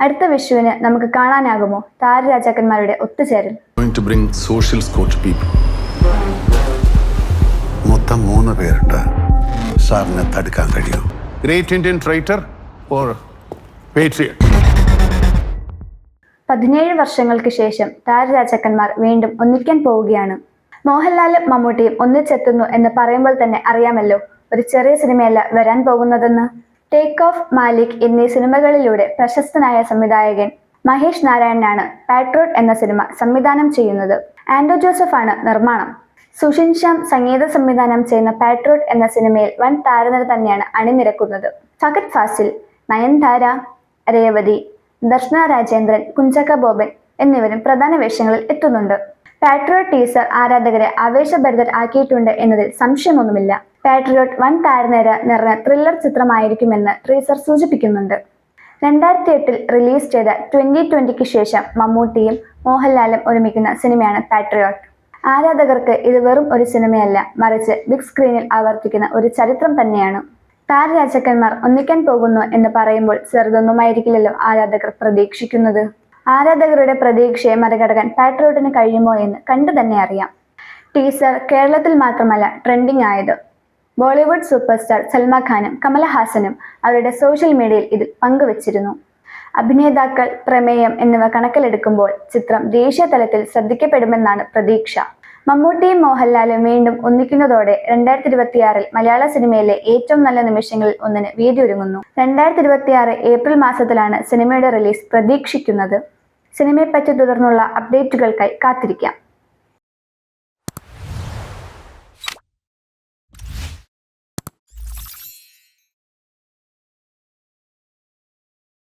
അടുത്ത വിഷുവിന് നമുക്ക് കാണാനാകുമോ താരരാജാക്കന്മാരുടെ ഒത്തുചേരൽ? മൊത്തം 3 പേരുണ്ട്. സാറിനെ തടുക്കാൻ കഴിയും. Great Indian ട്രൈറ്റർ or patriot? 17 വർഷങ്ങൾക്ക് ശേഷം താരരാജാക്കന്മാർ വീണ്ടും ഒന്നിക്കാൻ പോവുകയാണ്. മോഹൻലാലും മമ്മൂട്ടിയും ഒന്നിച്ചെത്തുന്നു എന്ന് പറയുമ്പോൾ തന്നെ അറിയാമല്ലോ ഒരു ചെറിയ സിനിമയല്ല വരാൻ പോകുന്നതെന്ന്. ടേക്ക് ഓഫ്, മാലിക് എന്നീ സിനിമകളിലൂടെ പ്രശസ്തനായ സംവിധായകൻ മഹേഷ് നാരായണനാണ് പാട്രിയോട്ട് എന്ന സിനിമ സംവിധാനം ചെയ്യുന്നത്. ആൻഡോ ജോസഫ് ആണ് നിർമ്മാണം. സുഷിൻ ശ്യാം സംഗീത സംവിധാനം ചെയ്യുന്ന പാട്രിയോട്ട് എന്ന സിനിമയിൽ വൻ താരനിര തന്നെയാണ് അണിനിരക്കുന്നത്. ഫഹദ് ഫാസിൽ, നയൻതാര, രേവതി, ദർശന രാജേന്ദ്രൻ, കുഞ്ചാക്ക ബോബൻ എന്നിവരും പ്രധാന വേഷങ്ങളിൽ എത്തുന്നുണ്ട്. പാട്രിയോട്ട് ടീസർ ആരാധകരെ ആവേശഭരിതർ ആക്കിയിട്ടുണ്ട് എന്നതിൽ സംശയമൊന്നുമില്ല. പാട്രിയോട്ട് വൻ താരനിര നിറഞ്ഞ ത്രില്ലർ ചിത്രമായിരിക്കുമെന്ന് ടീസർ സൂചിപ്പിക്കുന്നുണ്ട്. 2008 റിലീസ് ചെയ്ത 2020 ശേഷം മമ്മൂട്ടിയും മോഹൻലാലും ഒരുമിക്കുന്ന സിനിമയാണ് പാട്രിയോട്ട്. ആരാധകർക്ക് ഇത് വെറും ഒരു സിനിമയല്ല, മറിച്ച് ബിഗ് സ്ക്രീനിൽ ആവർത്തിക്കുന്ന ഒരു ചരിത്രം തന്നെയാണ്. താരരാജാക്കന്മാർ ഒന്നിക്കാൻ പോകുന്നു എന്ന് പറയുമ്പോൾ ചെറുതൊന്നുമായിരിക്കില്ലല്ലോ ആരാധകർ പ്രതീക്ഷിക്കുന്നത്. ആരാധകരുടെ പ്രതീക്ഷയെ മറികടക്കാൻ പാട്രിയോട്ടിന് കഴിയുമോ എന്ന് കണ്ടു തന്നെ അറിയാം. ടീസർ കേരളത്തിൽ മാത്രമല്ല ട്രെൻഡിംഗ് ആയത്. ബോളിവുഡ് സൂപ്പർ സ്റ്റാർ സൽമാൻ ഖാനും കമലഹാസനും അവരുടെ സോഷ്യൽ മീഡിയയിൽ ഇത് പങ്കുവച്ചിരുന്നു. അഭിനേതാക്കൾ, പ്രമേയം എന്നിവ കണക്കിലെടുക്കുമ്പോൾ ചിത്രം ദേശീയ തലത്തിൽ ശ്രദ്ധിക്കപ്പെടുമെന്നാണ് പ്രതീക്ഷ. മമ്മൂട്ടിയും മോഹൻലാലും വീണ്ടും ഒന്നിക്കുന്നതോടെ 2026 മലയാള സിനിമയിലെ ഏറ്റവും നല്ല നിമിഷങ്ങളിൽ ഒന്നിന് വേദിയൊരുങ്ങുന്നു. 2026 ഏപ്രിൽ മാസത്തിലാണ് സിനിമയുടെ റിലീസ് പ്രതീക്ഷിക്കുന്നത്. സിനിമയെപ്പറ്റി തുടർന്നുള്ള അപ്ഡേറ്റുകൾക്കായി കാത്തിരിക്കാം.